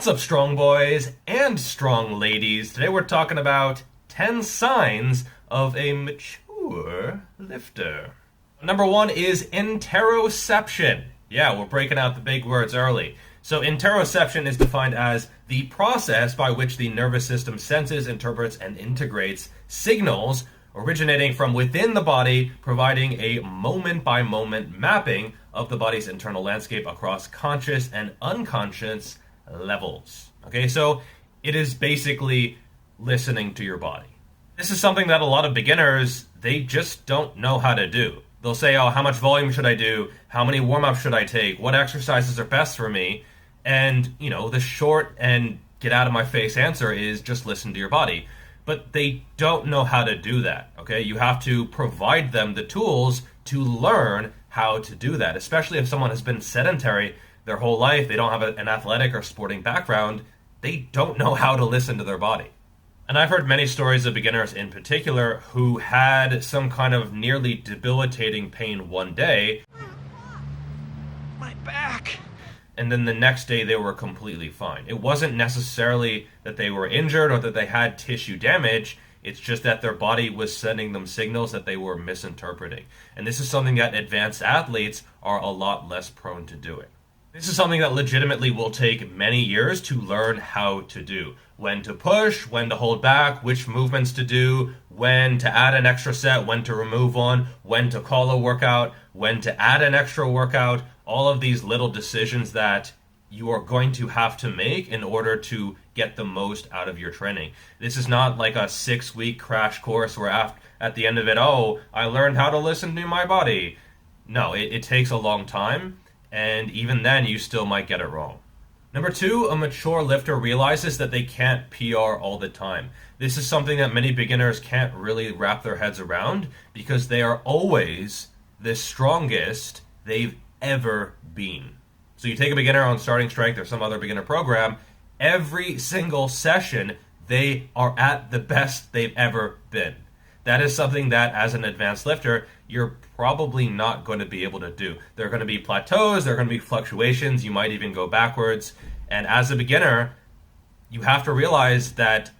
What's up, strong boys and strong ladies? Today we're talking about 10 signs of a mature lifter. Number 1 is interoception. Yeah, we're breaking out the big words early. So interoception is defined as the process by which the nervous system senses, interprets, and integrates signals originating from within the body, providing a moment-by-moment mapping of the body's internal landscape across conscious and unconscious levels. Okay, so it is basically listening to your body. This is something that a lot of beginners, they just don't know how to do. They'll say, oh, how much volume should I do? How many warm-ups should I take? What exercises are best for me? And, the short and get out of my face answer is just listen to your body. But they don't know how to do that, okay? You have to provide them the tools to learn how to do that, especially if someone has been sedentary their whole life, they don't have an athletic or sporting background, they don't know how to listen to their body. And I've heard many stories of beginners in particular who had some kind of nearly debilitating pain one day. My back! And then the next day they were completely fine. It wasn't necessarily that they were injured or that they had tissue damage. It's just that their body was sending them signals that they were misinterpreting. And this is something that advanced athletes are a lot less prone to doing. This is something that legitimately will take many years to learn how to do. When to push, when to hold back, which movements to do, when to add an extra set, when to remove one, when to call a workout, when to add an extra workout. All of these little decisions that you are going to have to make in order to get the most out of your training. This is not like a 6-week crash course where at the end of it, oh, I learned how to listen to my body. No, it takes a long time. And even then, you still might get it wrong. Number 2, a mature lifter realizes that they can't PR all the time. This is something that many beginners can't really wrap their heads around because they are always the strongest they've ever been. So you take a beginner on starting strength or some other beginner program, every single session, they are at the best they've ever been. That is something that, as an advanced lifter, you're probably not going to be able to do. There are going to be plateaus, there are going to be fluctuations, you might even go backwards. And as a beginner, you have to realize that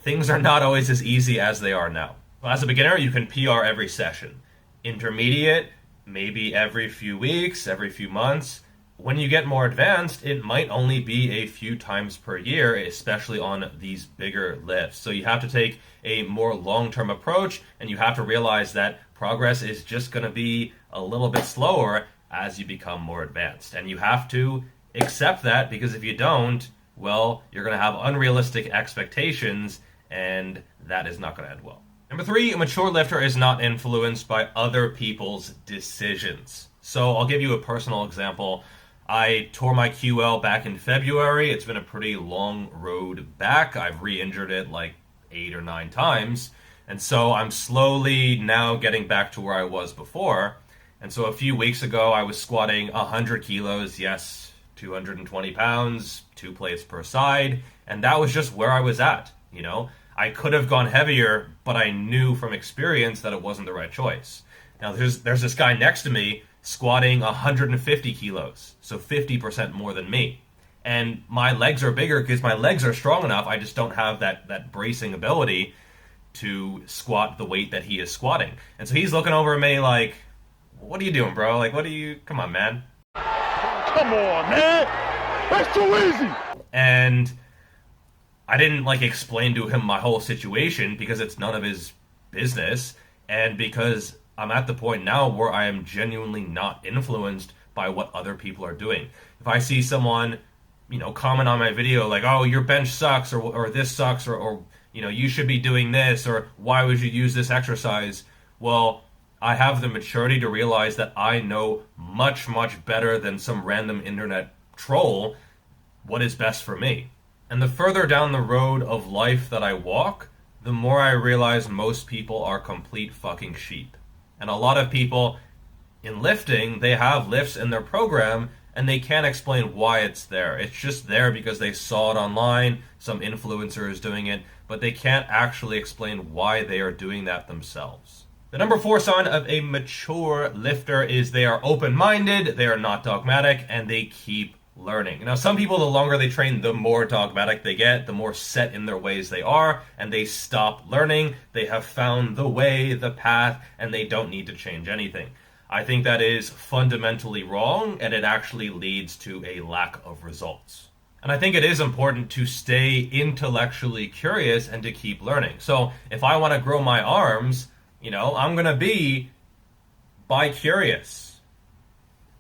things are not always as easy as they are now. As a beginner, you can PR every session. Intermediate, maybe every few weeks, every few months. When you get more advanced, it might only be a few times per year, especially on these bigger lifts. So you have to take a more long-term approach, and you have to realize that progress is just going to be a little bit slower as you become more advanced. And you have to accept that, because if you don't, well, you're going to have unrealistic expectations, and that is not going to end well. Number 3, a mature lifter is not influenced by other people's decisions. So I'll give you a personal example. I tore my QL back in February. It's been a pretty long road back. I've re-injured it like 8 or 9 times. And so I'm slowly now getting back to where I was before. And so a few weeks ago, I was squatting 100 kilos. Yes, 220 pounds, 2 plates per side. And that was just where I was at, I could have gone heavier, but I knew from experience that it wasn't the right choice. Now, there's this guy next to me squatting 150 kilos, so 50% more than me. And my legs are bigger because my legs are strong enough. I just don't have that bracing ability to squat the weight that he is squatting. And so he's looking over at me like, what are you doing, bro? Like, come on, man. Come on, man! That's too easy! And I didn't explain to him my whole situation because it's none of his business, and because I'm at the point now where I am genuinely not influenced by what other people are doing. If I see someone, comment on my video like, oh, your bench sucks, or this sucks, or you should be doing this, or why would you use this exercise? Well, I have the maturity to realize that I know much, much better than some random internet troll what is best for me. And the further down the road of life that I walk, the more I realize most people are complete fucking sheep. And a lot of people in lifting, they have lifts in their program and they can't explain why it's there. It's just there because they saw it online, some influencer is doing it, but they can't actually explain why they are doing that themselves. The number 4 sign of a mature lifter is they are open-minded, they are not dogmatic, and they keep learning. Now, some people, the longer they train, the more dogmatic they get, the more set in their ways they are, and they stop learning. They have found the way, the path, and they don't need to change anything. I think that is fundamentally wrong, and it actually leads to a lack of results. And I think it is important to stay intellectually curious and to keep learning. So if I want to grow my arms, I'm going to be bi-curious.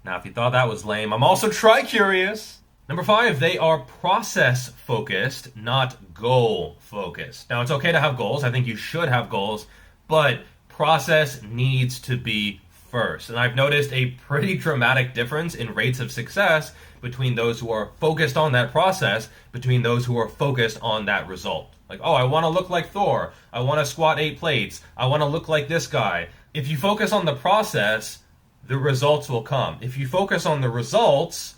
Now, if you thought that was lame, I'm also tri-curious. Number 5, they are process-focused, not goal-focused. Now, it's okay to have goals. I think you should have goals, but process needs to be first. And I've noticed a pretty dramatic difference in rates of success between those who are focused on that process, between those who are focused on that result. Like, I want to look like Thor. I want to squat 8 plates. I want to look like this guy. If you focus on the process, the results will come. If you focus on the results,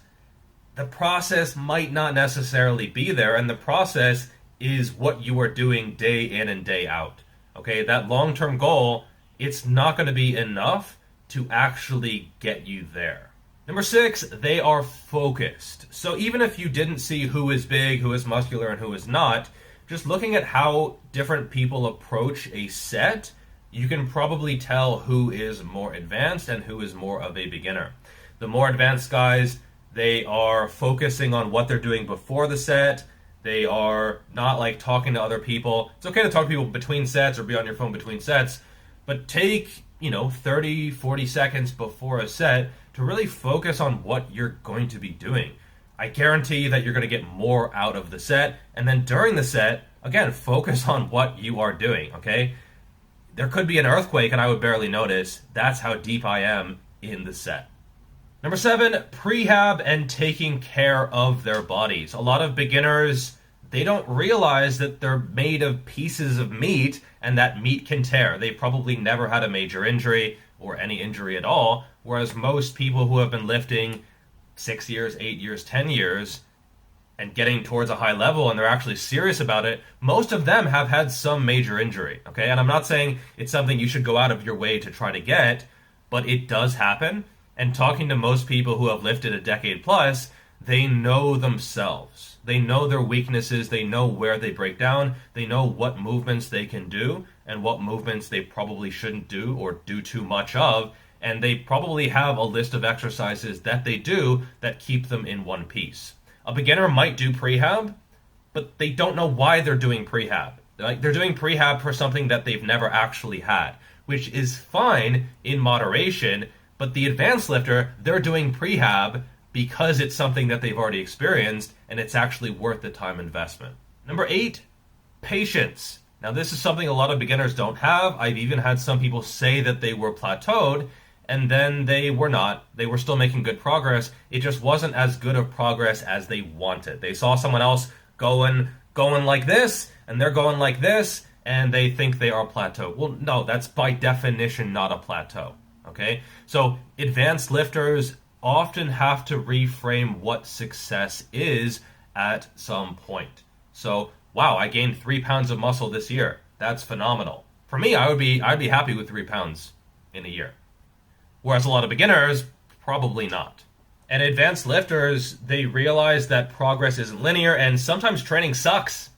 the process might not necessarily be there, and the process is what you are doing day in and day out. Okay, that long-term goal, it's not going to be enough to actually get you there. Number 6, they are focused. So even if you didn't see who is big, who is muscular, and who is not, just looking at how different people approach a set, you can probably tell who is more advanced and who is more of a beginner. The more advanced guys, they are focusing on what they're doing before the set. They are not like talking to other people. It's okay to talk to people between sets or be on your phone between sets, but take 30, 40 seconds before a set to really focus on what you're going to be doing. I guarantee that you're going to get more out of the set. And then during the set, again, focus on what you are doing, okay? There could be an earthquake and I would barely notice. That's how deep I am in the set. Number 7, prehab and taking care of their bodies. A lot of beginners, they don't realize that they're made of pieces of meat and that meat can tear. They probably never had a major injury or any injury at all, whereas most people who have been lifting 6 years, 8 years, 10 years, and getting towards a high level and they're actually serious about it, most of them have had some major injury, okay? And I'm not saying it's something you should go out of your way to try to get, but it does happen. And talking to most people who have lifted a decade plus, they know themselves. They know their weaknesses. They know where they break down. They know what movements they can do and what movements they probably shouldn't do or do too much of. And they probably have a list of exercises that they do that keep them in one piece. A beginner might do prehab, but they don't know why they're doing prehab. They're doing prehab for something that they've never actually had, which is fine in moderation, but the advanced lifter, they're doing prehab because it's something that they've already experienced and it's actually worth the time investment. Number 8, patience. Now this is something a lot of beginners don't have. I've even had some people say that they were plateaued and then they were not. They were still making good progress. It just wasn't as good of progress as they wanted. They saw someone else going like this and they're going like this and they think they are plateaued. Well, no, that's by definition not a plateau. Okay? So advanced lifters often have to reframe what success is at some point. So, wow, I gained 3 pounds of muscle this year. That's phenomenal. For me, I'd be happy with 3 pounds in a year. Whereas a lot of beginners, probably not. And advanced lifters, they realize that progress isn't linear and sometimes training sucks.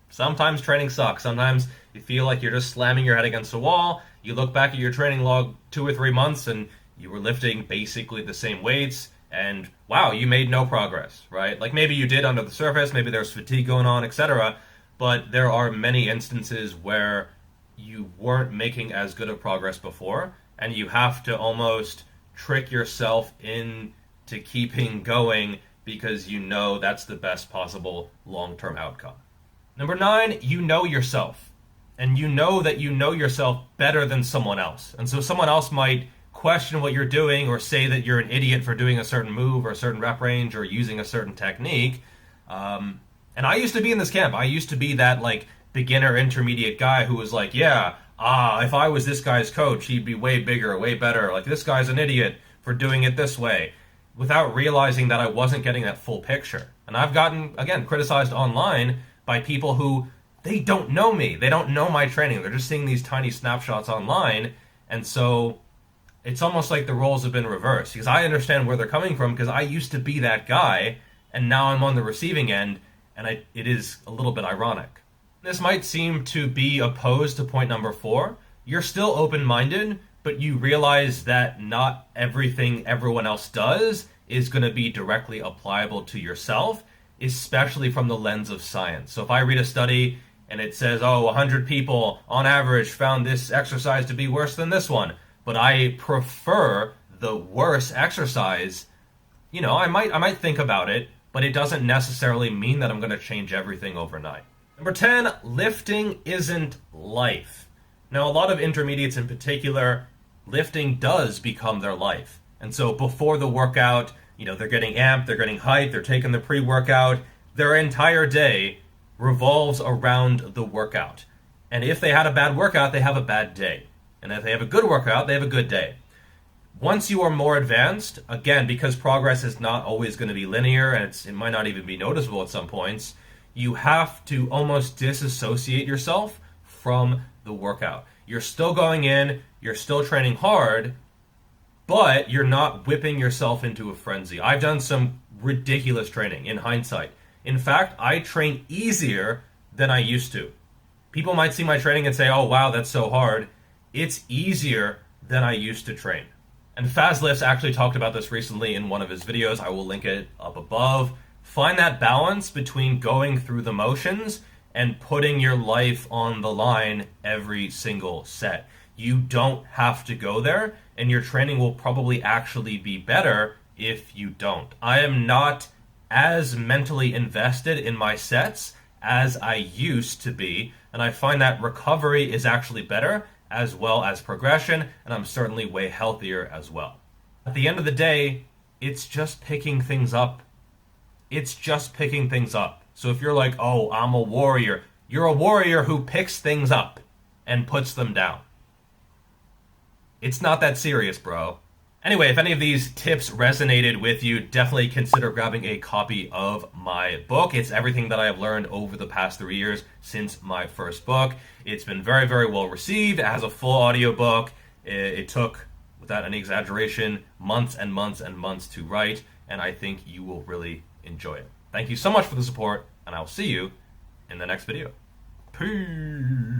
Sometimes training sucks. Sometimes you feel like you're just slamming your head against a wall. You look back at your training log 2 or 3 months and you were lifting basically the same weights and wow, you made no progress, right? Like maybe you did under the surface, maybe there's fatigue going on, etc. But there are many instances where you weren't making as good of progress before and you have to almost trick yourself into keeping going because you know that's the best possible long-term outcome. Number 9, you know yourself. And you know that you know yourself better than someone else. And so someone else might question what you're doing or say that you're an idiot for doing a certain move or a certain rep range or using a certain technique. And I used to be in this camp. I used to be that like beginner intermediate guy who was like, yeah, if I was this guy's coach, he'd be way bigger, way better. Like this guy's an idiot for doing it this way, without realizing that I wasn't getting that full picture. And I've gotten, again, criticized online by people who they don't know me. They don't know my training. They're just seeing these tiny snapshots online. And so it's almost like the roles have been reversed because I understand where they're coming from because I used to be that guy and now I'm on the receiving end, and it is a little bit ironic. This might seem to be opposed to point number 4. You're still open-minded, but you realize that not everything everyone else does is going to be directly applicable to yourself, especially from the lens of science. So if I read a study and it says, 100 people on average found this exercise to be worse than this one, but I prefer the worse exercise, I might think about it, but it doesn't necessarily mean that I'm going to change everything overnight. Number 10, lifting isn't life. Now, a lot of intermediates in particular, lifting does become their life. And so before the workout, they're getting amped, they're getting hyped, they're taking the pre-workout. Their entire day revolves around the workout. And if they had a bad workout, they have a bad day. And if they have a good workout, they have a good day. Once you are more advanced, again, because progress is not always going to be linear, and it might not even be noticeable at some points, you have to almost disassociate yourself from the workout. You're still going in, you're still training hard, but you're not whipping yourself into a frenzy. I've done some ridiculous training in hindsight. In fact, I train easier than I used to. People might see my training and say, oh wow, that's so hard. It's easier than I used to train. And Fazlifts actually talked about this recently in one of his videos. I will link it up above. Find that balance between going through the motions and putting your life on the line every single set. You don't have to go there, and your training will probably actually be better if you don't. I am not as mentally invested in my sets as I used to be, and I find that recovery is actually better as well as progression, and I'm certainly way healthier as well. At the end of the day, it's just picking things up. It's just picking things up. So if you're like, oh, I'm a warrior, you're a warrior who picks things up and puts them down. It's not that serious, bro. Anyway, if any of these tips resonated with you, definitely consider grabbing a copy of my book. It's everything that I have learned over the past 3 years since my first book. It's been very, very well received. It has a full audiobook. It took, without any exaggeration, months and months and months to write, and I think you will really enjoy it. Thank you so much for the support, and I'll see you in the next video. Peace.